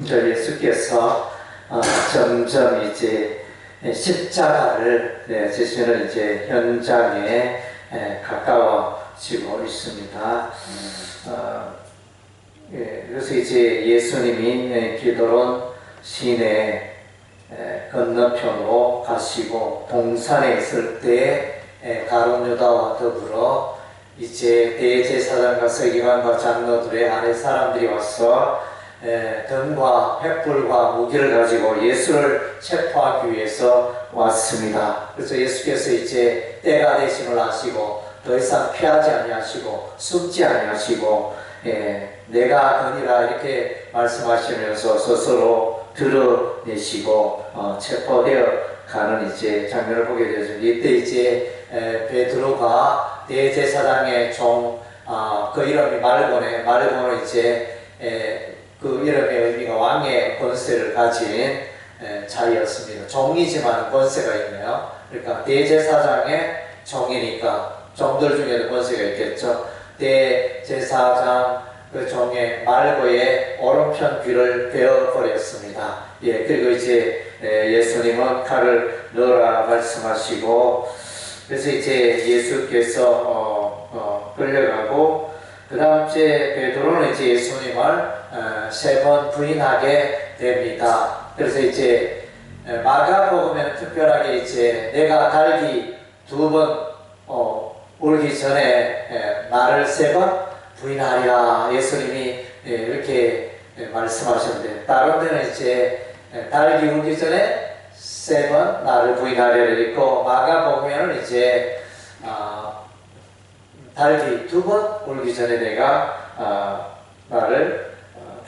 이제 예수께서 점점 이제 십자가를 지시는 이제 현장에 가까워지고 있습니다. 그래서 이제 예수님이 기드론 시내 건너편으로 가시고 동산에 있을 때 가룟 유다와 더불어 이제 대제사장과 서기관과 장로들의 아래 사람들이 와서 등과 횃불과 무기를 가지고 예수를 체포하기 위해서 왔습니다. 그래서 예수께서 이제 때가 되심을 아시고 더 이상 피하지 아니하시고 숨지 아니하시고 내가 그니라 이렇게 말씀하시면서 스스로 드러내시고 체포되어 가는 이제 장면을 보게 되죠. 이때 이제 베드로가 대제사장의 종 그 이름이 말고는 이제 그 이름의 의미가 왕의 권세를 가진 자였습니다. 종이지만 권세가 있네요. 그러니까 대제사장의 종이니까 종들 중에도 권세가 있겠죠. 대제사장 그 종의 말고의 오른편 귀를 베어버렸습니다. 그리고 이제 예수님은 칼을 넣으라 말씀하시고, 그래서 이제 예수께서 끌려가고, 그 다음 이제 베드로는 이제 예수님을 3번 부인하게 됩니다. 그래서 이제 마가복음에는 특별하게 이제 내가 달기 2번 울기 전에 나를 3번 부인하리라 예수님이 이렇게 말씀하셨는데, 다른 데는 이제 달기 울기 전에 3번 나를 부인하리라 있고, 마가복음에는 이제 달기 2번 울기 전에 내가 나를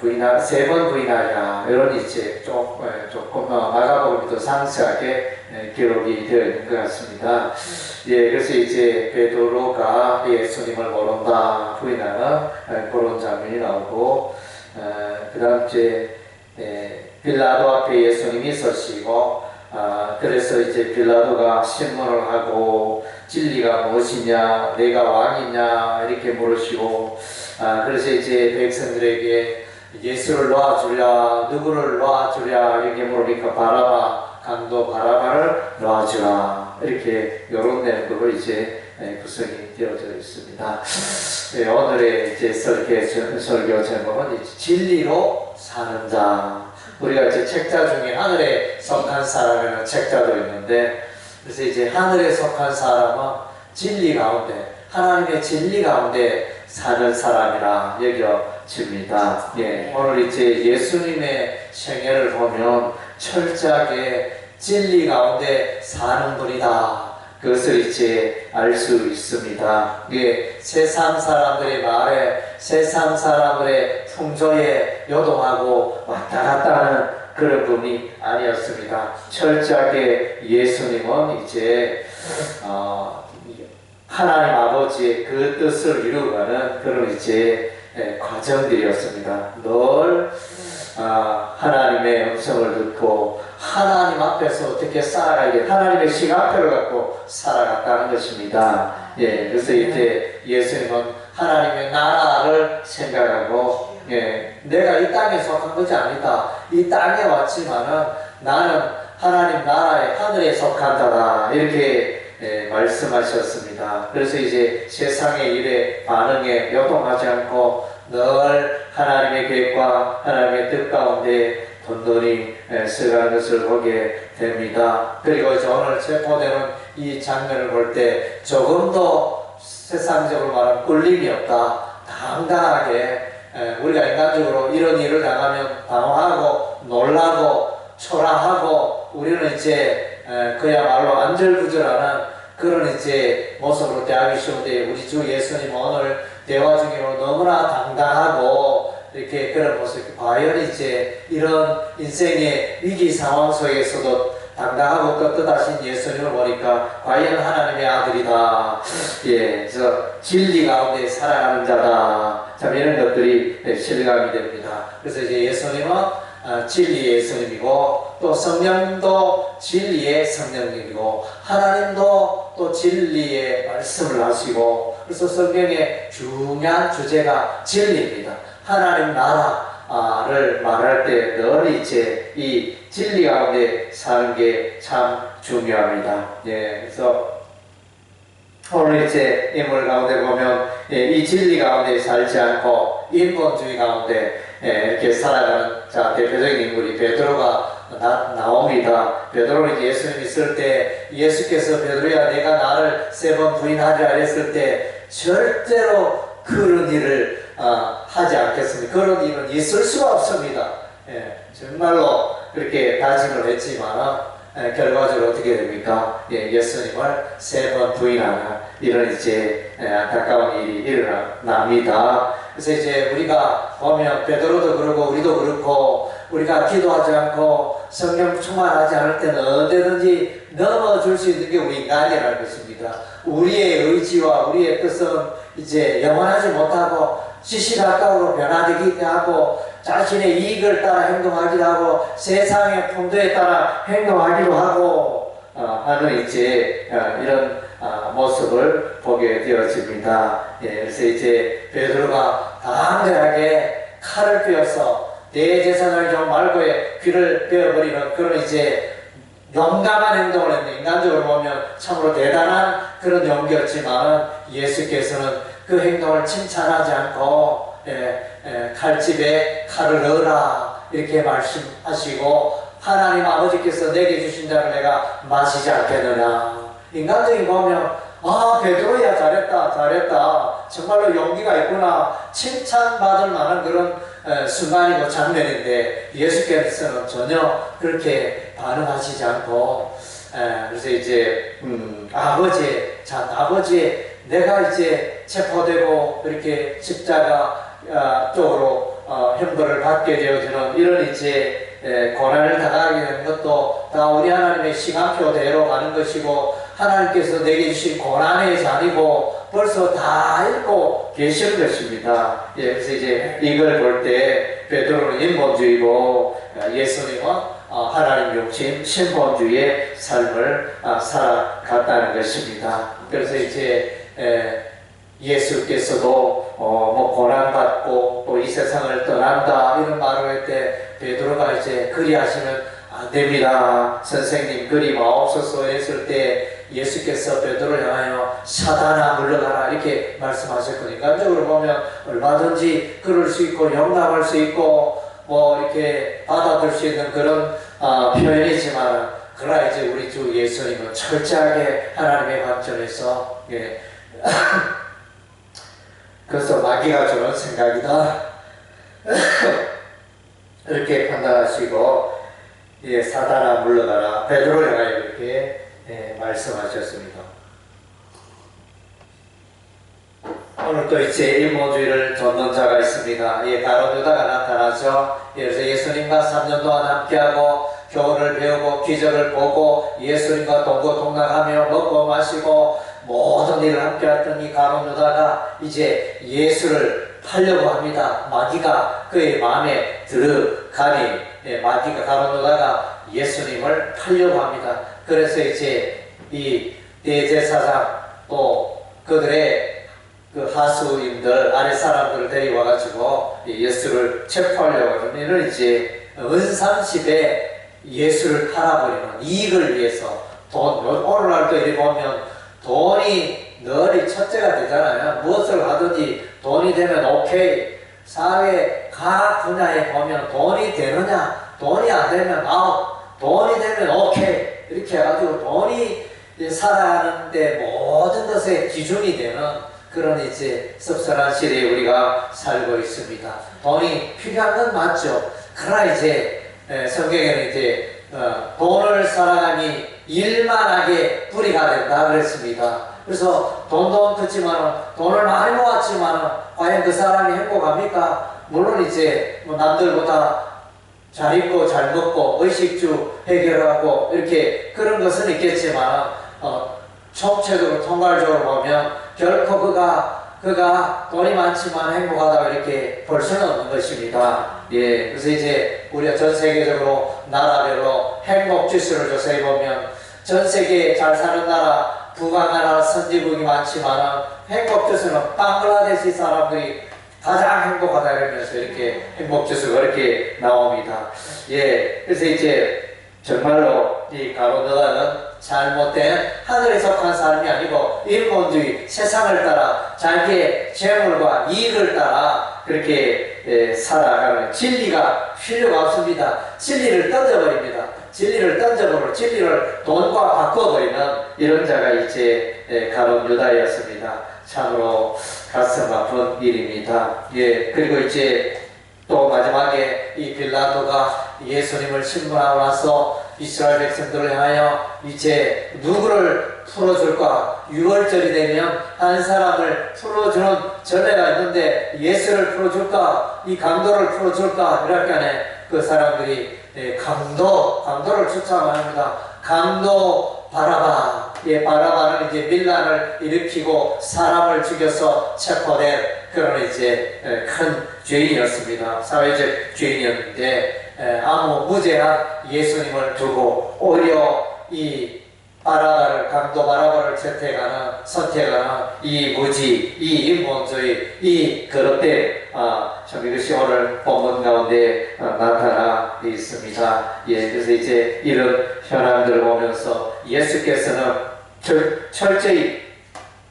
3번 부인하리라, 이런 이제 조금 마가복음이 더 상세하게 기록이 되어 있는 것 같습니다. 그래서 이제 베드로가 예수님을 모른다 부인하는 그런 장면이 나오고, 그 다음 이제 빌라도 앞에 예수님이 서시고, 그래서 이제 빌라도가 신문을 하고 진리가 무엇이냐, 내가 왕이냐 이렇게 물으시고, 그래서 이제 백성들에게 예수를 놓아주랴, 누구를 놓아주랴 이렇게 물으니까 바라바, 강도 바라바를 놓아주라, 이렇게 이런 내용으로 이제 구성이 되어져 있습니다. 오늘의 이제 설교 제목은 진리로 사는 자. 우리가 이제 책자 중에 하늘에 속한 사람이라는 책자도 있는데, 그래서 이제 하늘에 속한 사람은 진리 가운데, 하나님의 진리 가운데 사는 사람이라 여겨집니다. 오늘 이제 예수님의 생애를 보면 철저하게 진리 가운데 사는 분이다, 그것을 이제 알 수 있습니다. 세상 사람들의 말에, 세상 사람들의 풍조에 요동하고 왔다 갔다 하는 그런 분이 아니었습니다. 철저하게 예수님은 이제 하나님 아버지의 그 뜻을 이루어가는 그런 이제 과정들이었습니다. 늘 하나님의 음성을 듣고 하나님 앞에서 어떻게 살아가야, 하나님의 시각표를 갖고 살아갔다는 것입니다. 그래서 이제 예수님은 하나님의 나라를 생각하고, 내가 이 땅에 속한 것이 아니다, 이 땅에 왔지만은 나는 하나님 나라의 하늘에 속한 자다, 이렇게 말씀하셨습니다. 그래서 이제 세상의 일에 반응에 요동하지 않고 늘 하나님의 계획과 하나님의 뜻 가운데 돈돈히 써가는 것을 보게 됩니다. 그리고 오늘 체포되는 이 장면을 볼 때 조금도 세상적으로 말하면 꿀림이 없다. 당당하게, 우리가 인간적으로 이런 일을 당하면 당황하고 놀라고 초라하고 우리는 이제 그야말로 안절부절하는 그런 이제 모습으로 대하기 쉬운데, 우리 주 예수님 오늘 대화 중에 너무나 당당하고 이렇게 그런 모습, 과연 이제 이런 인생의 위기 상황 속에서도 당당하고 떳떳하신 예수님을 보니까 과연 하나님의 아들이다, 그래서 진리 가운데 살아가는 자다, 참 이런 것들이 실감이 됩니다. 그래서 이제 예수님은 진리의 예수님이고, 또 성령도 진리의 성령님이고, 하나님도 또 진리의 말씀을 하시고, 그래서 성경의 중요한 주제가 진리입니다. 하나님 나라, 를 말할 때 늘 이제 이 진리 가운데 사는 게 참 중요합니다. 예, 그래서 오늘 이제 인물 가운데 보면 이 진리 가운데 살지 않고 인본주의 가운데 이렇게 살아가는 자 대표적인 인물이 베드로가 나옵니다. 베드로는 예수님 있을 때 예수께서 베드로야 내가 나를 3번 부인하리라 했을 때 절대로 그런 일을 하지 않겠습니다. 그런 일은 있을 수가 없습니다. 정말로 그렇게 다짐을 했지만 결과적으로 어떻게 됩니까? 예수님을 3번 부인하는 이런 이제 안타까운 일이 일어납니다. 그래서 이제 우리가 보면 베드로도 그렇고 우리도 그렇고 우리가 기도하지 않고 성령 충만하지 않을 때는 언제든지 넘어질 수 있는 게 우리 인간이라는 것입니다. 우리의 의지와 우리의 뜻은 이제 영원하지 못하고 시시각각으로 변화되기도 하고 자신의 이익을 따라 행동하기도 하고 세상의 풍조에 따라 행동하기도 하고 하는 이제 이런 모습을 보게 되어집니다. 그래서 이제 베드로가 당대하게 칼을 꿰어서 대제사장의 종 말고의 귀를 베어버리는 그런 이제 용감한 행동을 했는데 인간적으로 보면 참으로 대단한 그런 용기였지만 예수께서는 그 행동을 칭찬하지 않고 칼집에 칼을 넣으라 이렇게 말씀하시고 하나님 아버지께서 내게 주신 자를 내가 마시지 않겠느냐. 인간적인 보면 베드로야 잘했다 정말로 용기가 있구나 칭찬받을 만한 그런 순간이고 장면인데 예수께서는 전혀 그렇게 반응하시지 않고 그래서 이제 아버지 내가 이제 체포되고 이렇게 십자가 쪽으로 형벌을 받게 되어지는 이런 이제 고난을 당하게 되는 것도 다 우리 하나님의 시간표대로 가는 것이고 하나님께서 내게 주신 고난의 잔이고 벌써 다 읽고 계시는 것입니다. 그래서 이제 이걸 볼 때 베드로는 인본주의고 예수님은 하나님 욕심 신본주의의 삶을 살아갔다는 것입니다. 그래서 이제 예수께서도 고난받고 또 이 세상을 떠난다 이런 말을 할 때 베드로가 이제 그리하시면 안 됩니다. 선생님 그리 마옵소서 했을 때 예수께서 베드로를 향하여 사단아 물러가라 이렇게 말씀하셨거든요. 인간적으로 보면 얼마든지 그럴 수 있고 용납할 수 있고 이렇게 받아들일 수 있는 그런 표현이지만 그러나 이제 우리 주 예수님은 철저하게 하나님의 관점에서 그래서 마귀가 주는 생각이다 이렇게 판단하시고 사단아 물러가라 베드로를 향하여 이렇게 말씀하셨습니다. 오늘 또 이제 인본주의를 좇는 자가 있습니다. 가룟 유다가 나타나죠. 그래서 예수님과 3년 동안 함께하고 교훈을 배우고 기적을 보고 예수님과 동고동락하며 먹고 마시고 모든 일을 함께했던 이 가룟 유다가 이제 예수를 팔려고 합니다. 마귀가 그의 마음에 들어가니 마귀가 가룟 유다가 예수님을 팔려고 합니다. 그래서 이제 이 대제사장 또 그들의 그 하수인들 아래 사람들을 데려와가지고 예수를 체포하려고 하는 이는 이제 은삼십에 예수를 팔아버리는 이익을 위해서 오늘날도 이렇게 보면 돈이 늘 첫째가 되잖아요. 무엇을 하든지 돈이 되면 오케이. 사회 각 분야에 보면 돈이 되느냐 돈이 안 되면 아웃 돈이 되면 오케이 이렇게 해가지고 돈이 살아가는데 모든 것의 기준이 되는 그런 이제 씁쓸한 시대에 우리가 살고 있습니다. 돈이 필요한 건 맞죠. 그러나 이제 성경에는 이제 돈을 사랑하니 일만하게 뿌리가 된다 그랬습니다. 그래서 돈도 크지만 돈을 많이 모았지만 과연 그 사람이 행복합니까? 물론 이제 남들보다 잘 입고 잘 먹고 의식주 해결하고 이렇게 그런 것은 있겠지만 총체적으로 통괄적으로 보면 결코 그가 돈이 많지만 행복하다고 이렇게 볼 수는 없는 것입니다. 그래서 이제 우리가 전 세계적으로 나라별로 행복 지수를 조사해 보면 전 세계에 잘 사는 나라 부강한 나라 선진국이 많지만 행복 지수는 방글라데시 사람들이 가장 행복하다 이러면서 이렇게 행복지수가 이렇게 나옵니다. 예, 그래서 이제 정말로 이 가론유다는 잘못된 하늘에 속한 사람이 아니고 인본주의, 세상을 따라 자기의 재물과 이익을 따라 그렇게 살아가는 진리가 필요가 없습니다. 진리를 던져버립니다. 진리를 던져버리고 진리를 돈과 바꿔버리는 이런 자가 이제 가론유다였습니다. 참으로 가슴 아픈 일입니다. 예, 그리고 이제 또 마지막에 이 빌라도가 예수님을 신문하고 나서 이스라엘 백성들을 향하여 이제 누구를 풀어줄까? 6월절이 되면 한 사람을 풀어주는 전례가 있는데 예수를 풀어줄까? 이 강도를 풀어줄까? 이렇게 하네. 그 사람들이 강도를 추천합니다. 강도 바라바. 예, 바라바는 이제 밀란을 일으키고 사람을 죽여서 체포된 그런 이제 큰 죄인이었습니다. 사회적 죄인이었는데 아무 무죄한 예수님을 두고 오히려 이 바라바를 강도 바라바를 선택하는 이 무지, 이 인본주의, 이 거듭된 참 이것이 오늘 본문 가운데 나타나 있습니다. 예, 그래서 이제 이런 현황들을 보면서 예수께서는 철저히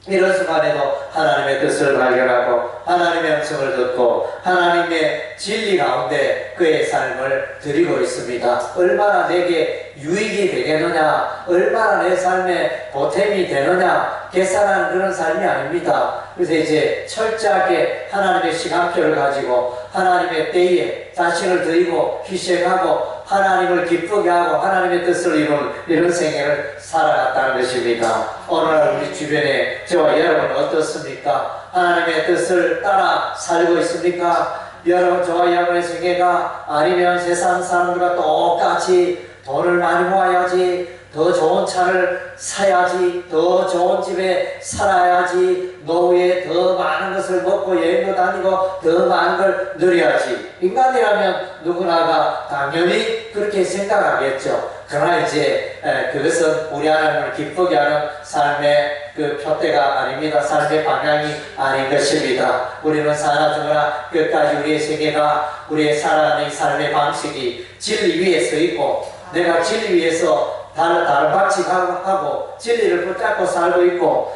이런 순간에도 하나님의 뜻을 발견하고 하나님의 음성을 듣고 하나님의 진리 가운데 그의 삶을 드리고 있습니다. 얼마나 내게 유익이 되겠느냐, 얼마나 내 삶에 보탬이 되느냐 계산하는 그런 삶이 아닙니다. 그래서 이제 철저하게 하나님의 시간표를 가지고 하나님의 때에 자신을 드리고 희생하고 하나님을 기쁘게 하고 하나님의 뜻을 이루는 이런 생애를 살아갔다는 것입니다. 오늘날 우리 주변에 저와 여러분은 어떻습니까? 하나님의 뜻을 따라 살고 있습니까? 여러분, 저와 여러분의 생애가 아니면 세상 사람들과 똑같이 돈을 많이 모아야지, 더 좋은 차를 사야지, 더 좋은 집에 살아야지, 노후에 더 많은 것을 먹고 여행도 다니고 더 많은 걸 누려야지. 인간이라면 누구나가 당연히 그렇게 생각하겠죠. 그러나 이제 그것은 우리 하나님을 기쁘게 하는 삶의 그 표대가 아닙니다. 삶의 방향이 아닌 것입니다. 우리는 사나 죽으나 끝까지 우리의 세계가 우리의 살아가는 삶의 방식이 진리 위에 서 있고 내가 진리 위에서 다른 박치하고 진리를 붙잡고 살고 있고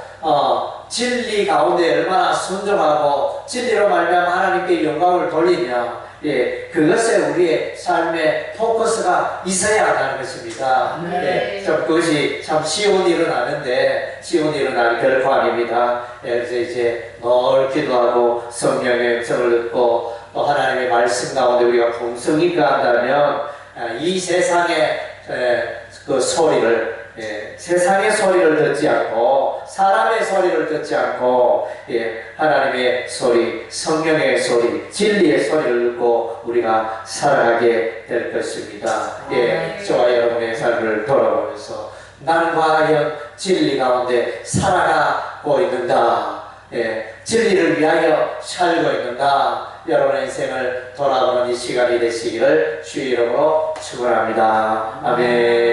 진리 가운데 얼마나 순종하고 진리로 말미암아 하나님께 영광을 돌리냐, 예, 그것에 우리의 삶의 포커스가 있어야 한다는 것입니다. 네. 예, 좀 그것이 참 쉬운 일은 아닌데 쉬운 일은 결코 아닙니다. 예, 그래서 이제 늘 기도하고 성령의 음성을 듣고 또 하나님의 말씀 가운데 우리가 풍성히 한다면 이 세상의 그 소리를 세상의 소리를 듣지 않고 사람의 소리를 듣지 않고 하나님의 소리, 성령의 소리, 진리의 소리를 듣고 우리가 살아가게 될 것입니다. 저와 여러분의 삶을 돌아보면서 나는 과연 진리 가운데 살아가고 있는가, 진리를 위하여 살고 있는가, 여러분의 인생을 돌아보는 이 시간이 되시기를 주의 이름으로 축원합니다. 아멘.